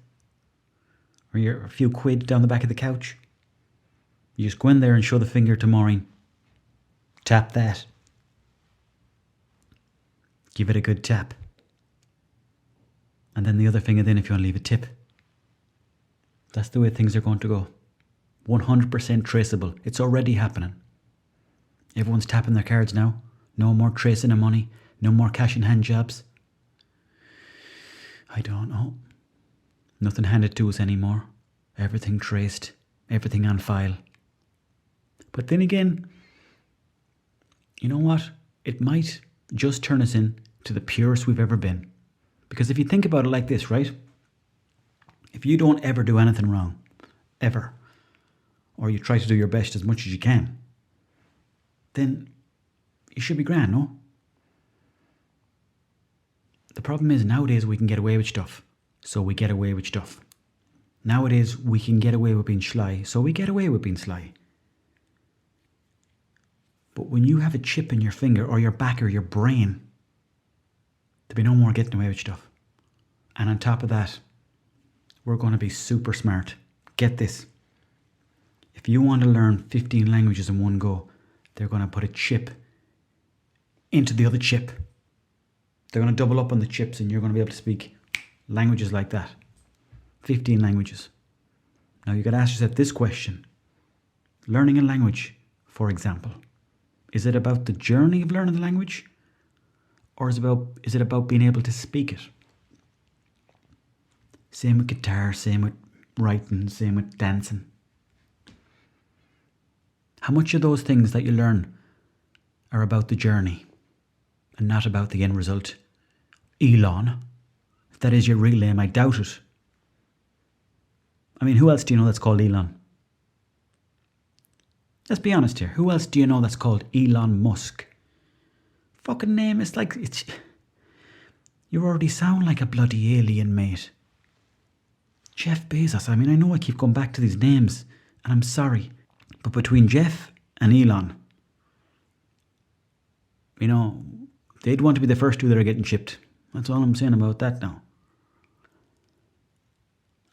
or your few quid down the back of the couch. You just go in there and show the finger to Maureen. Tap that. Give it a good tap. And then the other finger then if you want to leave a tip. That's the way things are going to go. 100% traceable. It's already happening. Everyone's tapping their cards now. No more tracing of money. No more cash in hand jobs. I don't know. Nothing handed to us anymore. Everything traced. Everything on file. But then again, you know what? It might just turn us in to the purest we've ever been. Because if you think about it like this, right? If you don't ever do anything wrong, ever, or you try to do your best as much as you can, then you should be grand, no? The problem is nowadays we can get away with stuff, so we get away with stuff. Nowadays we can get away with being sly, so we get away with being sly. But when you have a chip in your finger or your back or your brain, there'll be no more getting away with stuff. And on top of that, we're going to be super smart. Get this. If you want to learn 15 languages in one go, they're going to put a chip into the other chip. They're going to double up on the chips and you're going to be able to speak languages like that. 15 languages. Now you got to ask yourself this question. Learning a language, for example, is it about the journey of learning the language? Or is it about being able to speak it? Same with guitar, same with writing, same with dancing. How much of those things that you learn are about the journey and not about the end result? Elon, if that is your real name, I doubt it. I mean, who else do you know that's called Elon? Let's be honest here. Who else do you know that's called Elon Musk? Fucking name is like... You already sound like a bloody alien, mate. Jeff Bezos. I mean, I know I keep going back to these names, and I'm sorry. But between Jeff and Elon, you know, they'd want to be the first two that are getting chipped. That's all I'm saying about that now.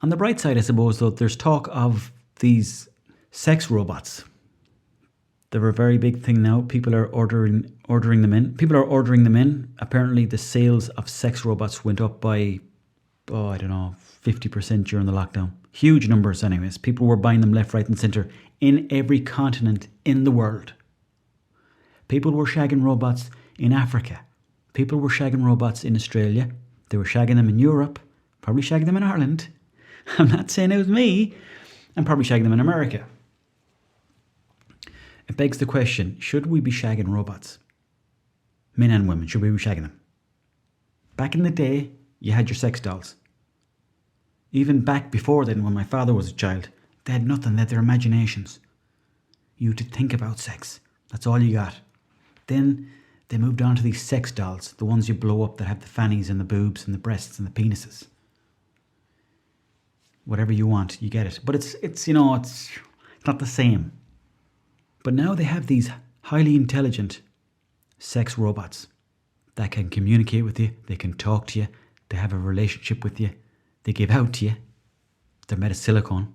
On the bright side, I suppose, though, there's talk of these sex robots. They're a very big thing now. People are ordering them in. Apparently, the sales of sex robots went up by, 50% during the lockdown. Huge numbers anyways. People were buying them left, right and centre in every continent in the world. People were shagging robots in Africa. People were shagging robots in Australia. They were shagging them in Europe. Probably shagging them in Ireland. I'm not saying it was me. I'm probably shagging them in America. It begs the question, should we be shagging robots? Men and women, should we be shagging them? Back in the day, you had your sex dolls. Even back before then, when my father was a child, they had nothing, they had their imaginations. You had to think about sex. That's all you got. Then they moved on to these sex dolls, the ones you blow up that have the fannies and the boobs and the breasts and the penises. Whatever you want, you get it. But it's not the same. But now they have these highly intelligent sex robots that can communicate with you, they can talk to you, they have a relationship with you, they give out to you. They're made of silicone.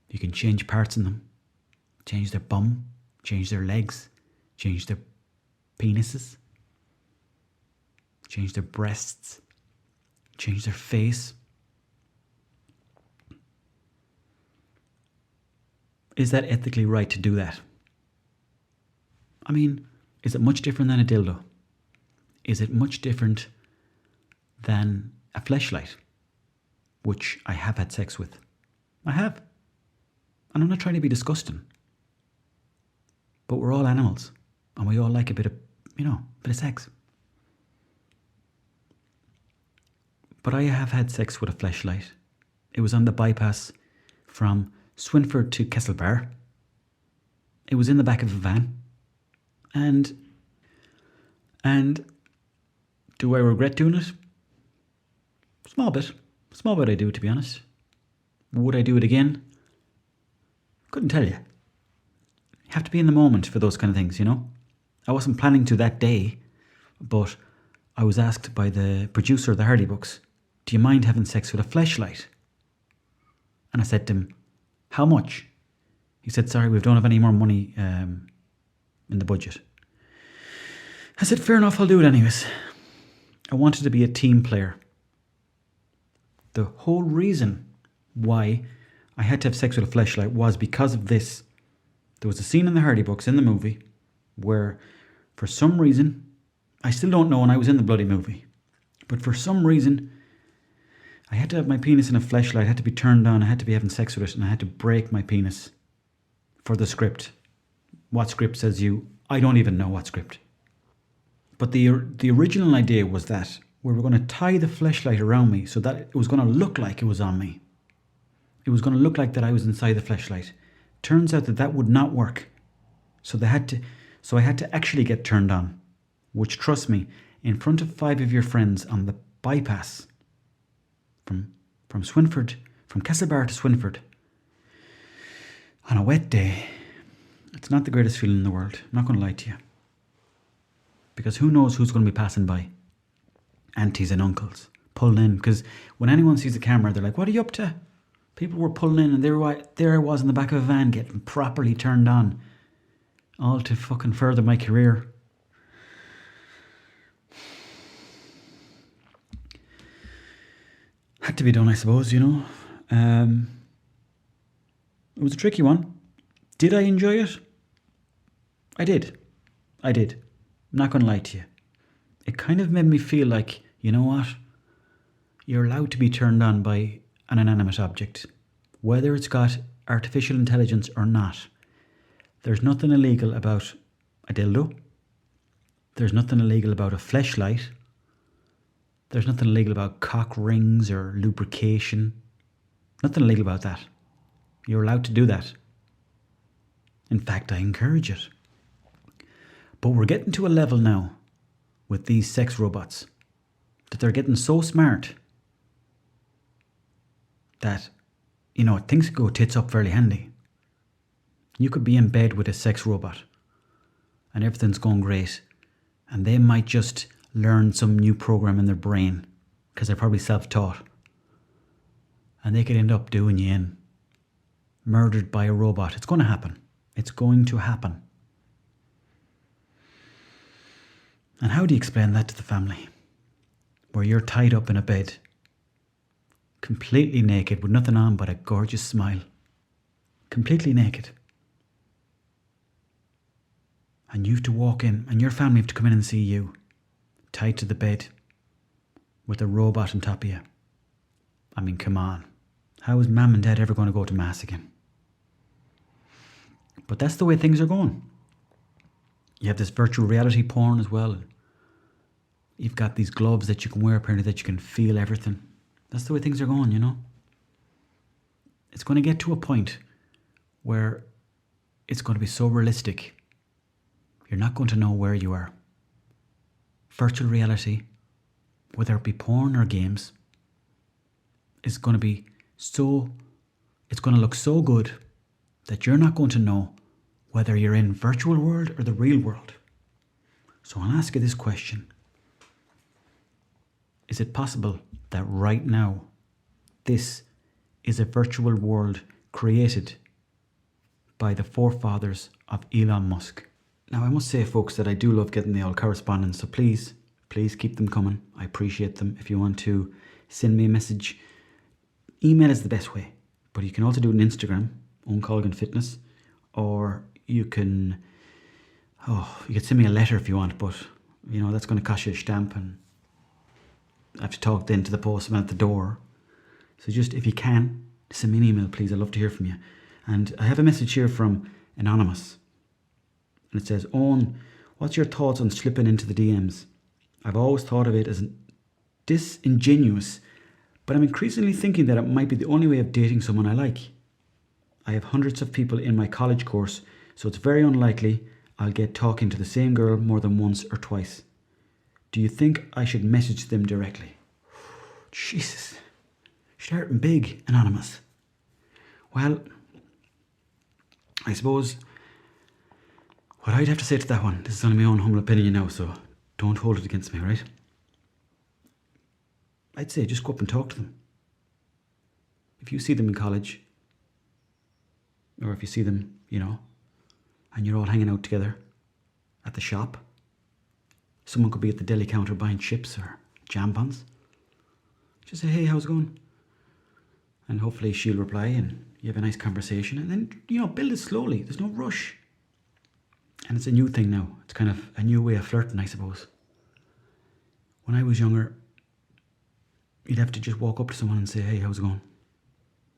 You can change parts in them, change their bum, change their legs, change their penises, change their breasts, change their face. Is that ethically right to do that? I mean, is it much different than a dildo? Is it much different than a fleshlight, which I have had sex with? I have. And I'm not trying to be disgusting. But we're all animals. And we all like a bit of sex. But I have had sex with a fleshlight. It was on the bypass from Swinford to Castlebar. It was in the back of a van. And do I regret doing it? Small bit I do, to be honest. Would I do it again? Couldn't tell you. You have to be in the moment for those kind of things, you know. I wasn't planning to that day, but I was asked by the producer of the Hardy books, do you mind having sex with a fleshlight? And I said to him, how much? He said, sorry, we don't have any more money in the budget. I said, fair enough, I'll do it anyways. I wanted to be a team player. The whole reason why I had to have sex with a fleshlight was because of this. There was a scene in the Hardy books in the movie where, for some reason, I still don't know, and I was in the bloody movie, but for some reason, I had to have my penis in a fleshlight. It had to be turned on. I had to be having sex with it, and I had to break my penis for the script. What script says you? I don't even know what script. But the original idea was that we were going to tie the fleshlight around me so that it was going to look like it was on me. It was going to look like that I was inside the fleshlight. Turns out that would not work. So I had to actually get turned on, which, trust me, in front of 5 of your friends on the bypass from Swinford, from Castlebar to Swinford, on a wet day, it's not the greatest feeling in the world. I'm not going to lie to you. Because who knows who's going to be passing by? Aunties and uncles pulling in. Because when anyone sees the camera, they're like, what are you up to? People were pulling in, and there I was in the back of a van getting properly turned on. All to fucking further my career. Had to be done, I suppose, you know. It was a tricky one. Did I enjoy it? I did. I'm not going to lie to you. It kind of made me feel like, you know what? You're allowed to be turned on by an inanimate object, whether it's got artificial intelligence or not. There's nothing illegal about a dildo. There's nothing illegal about a fleshlight. There's nothing illegal about cock rings or lubrication. Nothing illegal about that. You're allowed to do that. In fact, I encourage it. But we're getting to a level now with these sex robots that they're getting so smart that, you know, things go tits up fairly handy. You could be in bed with a sex robot and everything's going great, and they might just learn some new program in their brain because they're probably self-taught, and they could end up doing you in, murdered by a robot. It's going to happen. It's going to happen. And how do you explain that to the family? Where you're tied up in a bed, completely naked with nothing on but a gorgeous smile. Completely naked. And you have to walk in, and your family have to come in and see you, tied to the bed, with a robot on top of you. I mean, come on. How is Mum and Dad ever going to go to Mass again? But that's the way things are going. You have this virtual reality porn as well. You've got these gloves that you can wear, apparently, that you can feel everything. That's the way things are going, you know. It's going to get to a point where it's going to be so realistic, you're not going to know where you are. Virtual reality, whether it be porn or games, is going to be so, it's going to look so good that you're not going to know whether you're in virtual world or the real world. So I'll ask you this question. Is it possible that right now, this is a virtual world created by the forefathers of Elon Musk? Now, I must say, folks, that I do love getting the old correspondence, so please keep them coming. I appreciate them. If you want to send me a message, email is the best way, but you can also do it on Instagram, Owen Colgan Fitness, or you can send me a letter if you want, but, you know, that's going to cost you a stamp, and I have to talk then to the postman at the door. So just, if you can, send me an email, please. I'd love to hear from you. And I have a message here from Anonymous. And it says, Owen, what's your thoughts on slipping into the DMs? I've always thought of it as disingenuous, but I'm increasingly thinking that it might be the only way of dating someone I like. I have hundreds of people in my college course, so it's very unlikely I'll get talking to the same girl more than once or twice. Do you think I should message them directly? Jesus. Starting big, Anonymous. Well, I suppose what I'd have to say to that one, this is only my own humble opinion now, so don't hold it against me, right? I'd say just go up and talk to them. If you see them in college, or if you see them, and you're all hanging out together at the shop, someone could be at the deli counter buying chips or jam buns. Just say, hey, how's it going? And hopefully she'll reply and you have a nice conversation. And then, build it slowly. There's no rush. And it's a new thing now. It's kind of a new way of flirting, I suppose. When I was younger, you'd have to just walk up to someone and say, hey, how's it going?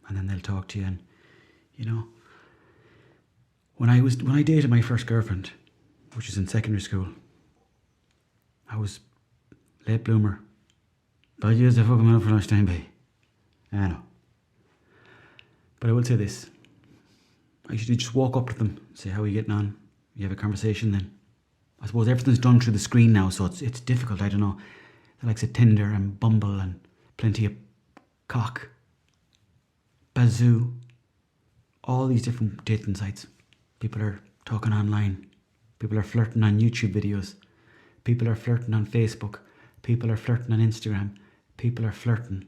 And then they'll talk to you. And, when I dated my first girlfriend, which was in secondary school, I was late bloomer. But I used to fuck him out for lunchtime, babe. I know. But I will say this. I usually just walk up to them, say, how are you getting on? You have a conversation then. I suppose everything's done through the screen now, so it's difficult, I don't know. The likes of Tinder and Bumble and plenty of Cock, Bazoo, all these different dating sites. People are talking online. People are flirting on YouTube videos. People are flirting on Facebook. People are flirting on Instagram. People are flirting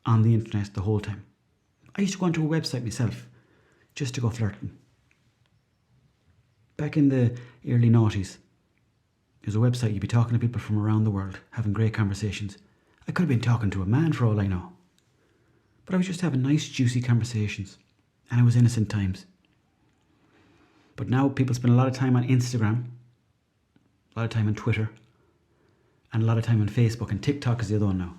on the internet the whole time. I used to go onto a website myself just to go flirting. Back in the early noughties, there's a website you'd be talking to people from around the world, having great conversations. I could have been talking to a man for all I know. But I was just having nice, juicy conversations. And it was innocent times. But now people spend a lot of time on Instagram, a lot of time on Twitter, and a lot of time on Facebook, and TikTok is the other one now.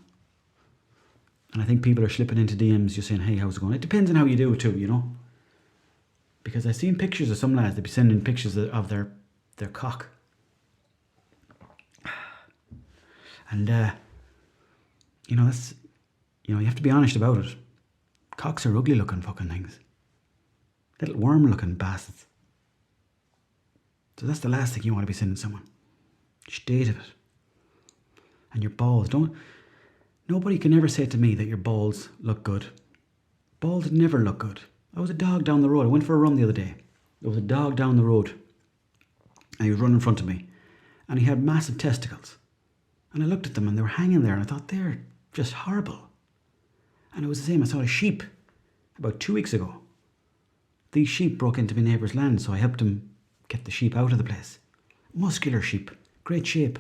And I think people are slipping into DMs just saying, hey, how's it going? It depends on how you do it too, Because I've seen pictures of some lads, they'd be sending pictures of their cock. And, that's, you have to be honest about it. Cocks are ugly looking fucking things. Little worm looking bastards. So that's the last thing you want to be sending someone. State of it. And your balls, nobody can ever say to me that your balls look good. Balls never look good. I was a dog down the road. I went for a run the other day. There was a dog down the road. And he was running in front of me. And he had massive testicles. And I looked at them and they were hanging there. And I thought, they're just horrible. And it was the same. I saw a sheep about 2 weeks ago. These sheep broke into my neighbour's land. So I helped him get the sheep out of the place. Muscular sheep. Great shape.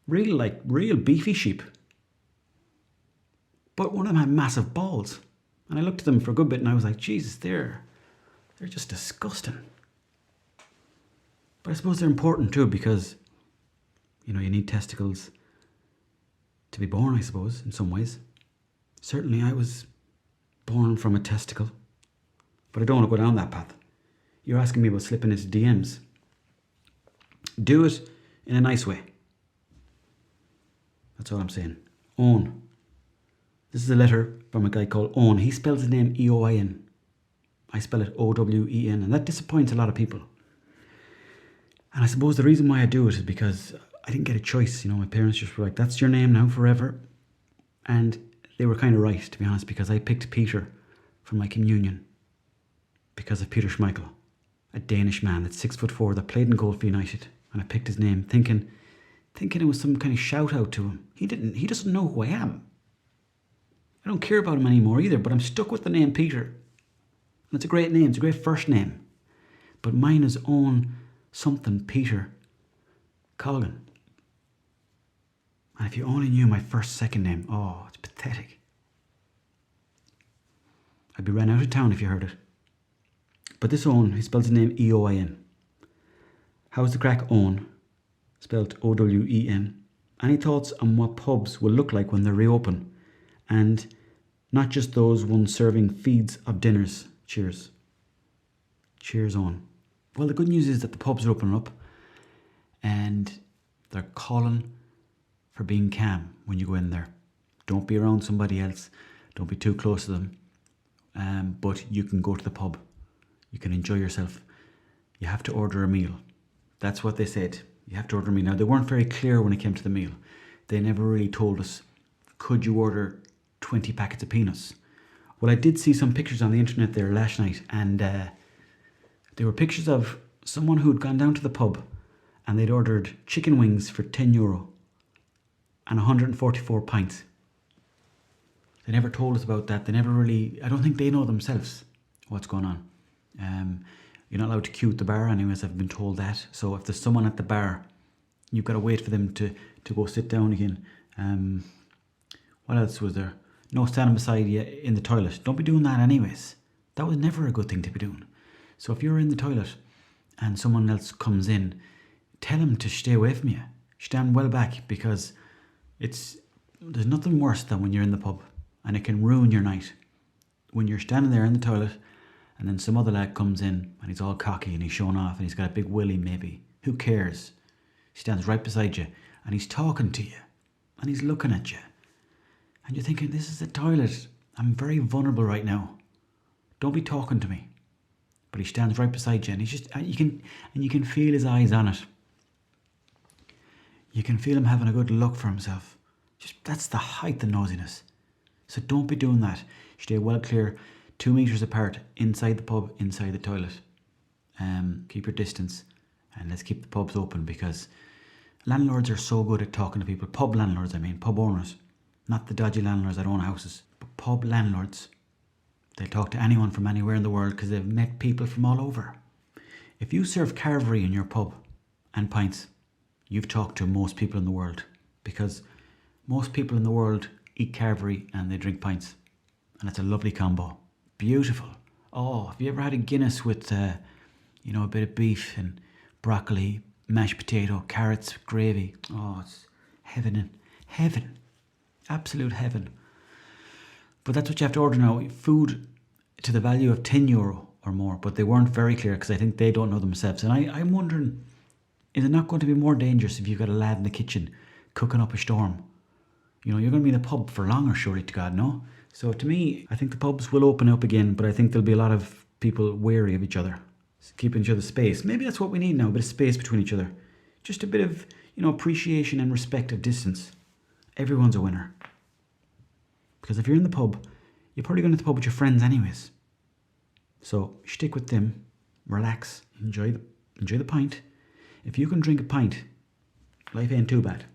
Real beefy sheep. But one of them had massive balls. And I looked at them for a good bit and I was like, Jesus, they're just disgusting. But I suppose they're important too because, you need testicles to be born, I suppose, in some ways. Certainly I was born from a testicle. But I don't want to go down that path. You're asking me about slipping into DMs. Do it in a nice way. That's all I'm saying. Owen. This is a letter from a guy called Owen. He spells his name E-O-I-N. I spell it O-W-E-N. And that disappoints a lot of people. And I suppose the reason why I do it is because I didn't get a choice. My parents just were like, that's your name now forever. And they were kind of right, to be honest, because I picked Peter for my communion because of Peter Schmeichel, a Danish man that's 6'4" that played in goal for United. And I picked his name thinking it was some kind of shout out to him. He doesn't know who I am. I don't care about him anymore either, but I'm stuck with the name Peter. And it's a great name, it's a great first name. But mine is Owen something Peter Colgan. And if you only knew my second name, oh, it's pathetic. I'd be ran out of town if you heard it. But this Owen, he spells his name E-O-I-N. How's the crack, Owen? Spelled O-W-E-N. Any thoughts on what pubs will look like when they reopen? And not just those ones serving feeds of dinners. Cheers. Cheers, Owen. Well, the good news is that the pubs are opening up and they're calling for being calm when you go in there. Don't be around somebody else. Don't be too close to them. But you can go to the pub. You can enjoy yourself. You have to order a meal. That's what they said. You have to order a meal. Now, they weren't very clear when it came to the meal. They never really told us, could you order 20 packets of peanuts? Well, I did see some pictures on the internet there last night, and they were pictures of someone who'd gone down to the pub and they'd ordered chicken wings for €10 and 144 pints. They never told us about that. They never really, I don't think they know themselves what's going on. You're not allowed to queue at the bar anyways, I've been told that. So if there's someone at the bar, you've got to wait for them to go sit down again. What else was there? No standing beside you in the toilet. Don't be doing that anyways. That was never a good thing to be doing. So if you're in the toilet and someone else comes in, tell them to stay away from you. Stand well back, because there's nothing worse than when you're in the pub and it can ruin your night. When you're standing there in the toilet and then some other lad comes in and he's all cocky and he's showing off and he's got a big willy maybe. Who cares? He stands right beside you and he's talking to you and he's looking at you. And you're thinking, this is a toilet. I'm very vulnerable right now. Don't be talking to me. But he stands right beside you and you can feel his eyes on it. You can feel him having a good look for himself. That's the height of nosiness. So don't be doing that. Stay well clear, 2 meters apart, inside the pub, inside the toilet. Keep your distance, and let's keep the pubs open, because landlords are so good at talking to people. Pub landlords, pub owners. Not the dodgy landlords that own houses, but pub landlords. They'll talk to anyone from anywhere in the world because they've met people from all over. If you serve carvery in your pub and pints, you've talked to most people in the world, because most people in the world eat carvery and they drink pints. And it's a lovely combo. Beautiful. Oh, have you ever had a Guinness with, a bit of beef and broccoli, mashed potato, carrots, gravy? Oh, it's heaven. Absolute heaven. But that's what you have to order now. Food to the value of €10 or more. But they weren't very clear, because I think they don't know themselves. And I'm wondering, is it not going to be more dangerous if you've got a lad in the kitchen cooking up a storm? You're going to be in the pub for longer, surely to God, no? So to me, I think the pubs will open up again, but I think there'll be a lot of people wary of each other, keeping each other space. Maybe that's what we need now, a bit of space between each other. Just a bit of, appreciation and respect of distance. Everyone's a winner. Because if you're in the pub, you're probably going to the pub with your friends anyways. So stick with them, relax, enjoy the pint. If you can drink a pint, life ain't too bad.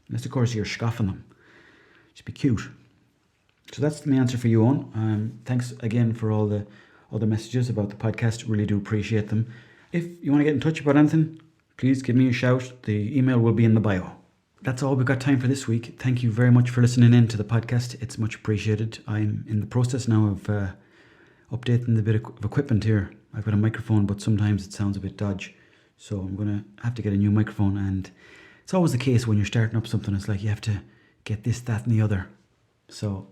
Unless, of course, you're scoffing them. Just be cute. So that's my answer for you, Owen. Thanks again for all the other messages about the podcast. Really do appreciate them. If you want to get in touch about anything, please give me a shout. The email will be in the bio. That's all we've got time for this week. Thank you very much for listening in to the podcast. It's much appreciated. I'm in the process now of updating the bit of equipment here. I've got a microphone, but sometimes it sounds a bit dodgy. So I'm going to have to get a new microphone. And it's always the case when you're starting up something. It's like you have to get this, that and the other. So,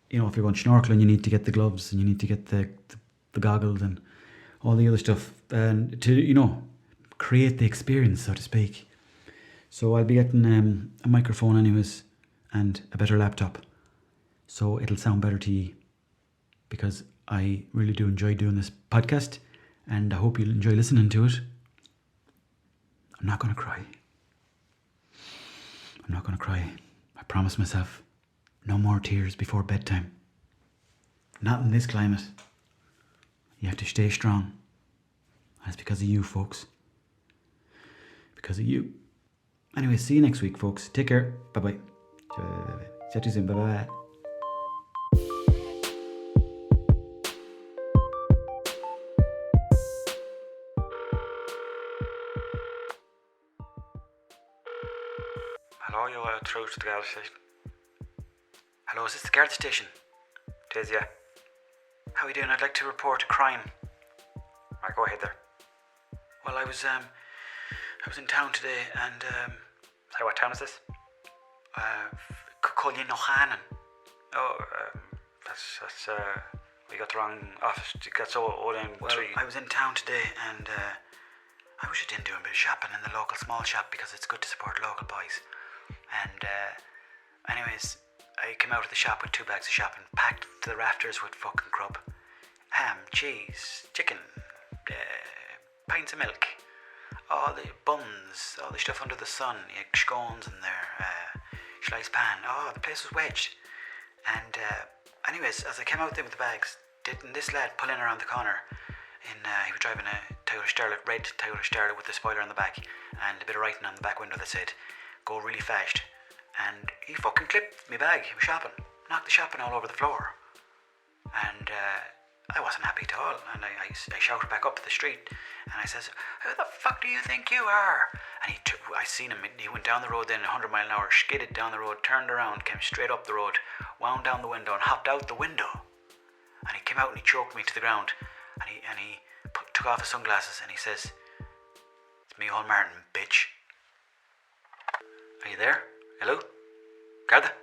if you're going snorkeling, you need to get the gloves and you need to get the goggles and all the other stuff, and to, create the experience, so to speak. So I'll be getting a microphone anyways and a better laptop. So it'll sound better to you, because I really do enjoy doing this podcast and I hope you'll enjoy listening to it. I'm not going to cry. I promise myself. No more tears before bedtime. Not in this climate. You have to stay strong. That's because of you, folks. Because of you. Anyway, see you next week, folks. Take care. Bye-bye. Chat to you soon. Bye-bye. Hello, you're through to the guard station. Hello, is this the guard station? It is, yeah. How are you doing? I'd like to report a crime. Right, go ahead there. Well, I was in town today and... Sorry, what town is this? Culganshow. Oh, that's we got the wrong office. You got so old and Well, I was in town today and I was just in doing a bit of shopping in the local small shop, because it's good to support local boys. And anyways, I came out of the shop with 2 bags of shopping, packed to the rafters with fucking grub. Ham, cheese, chicken, pints of milk, all the buns, all the stuff under the sun, scones in there, slice pan. Oh, the place was wedged. And anyways, as I came out there with the bags, didn't this lad pull in around the corner He was driving a Toyota Starlet, red Toyota Starlet with the spoiler on the back and a bit of writing on the back window that said, "Go really fast." And he fucking clipped my bag. He was shopping, knocked the shopping all over the floor. And I wasn't happy at all. And I shouted back up to the street and I says, "Who the fuck do you think you are?" And I seen him. He went down the road then 100 mile an hour, skidded down the road, turned around, came straight up the road, wound down the window and hopped out the window. And he came out and he choked me to the ground. And he took off his sunglasses and he says, "It's me, Owen Martin, bitch." Are you there? Hello? Garda?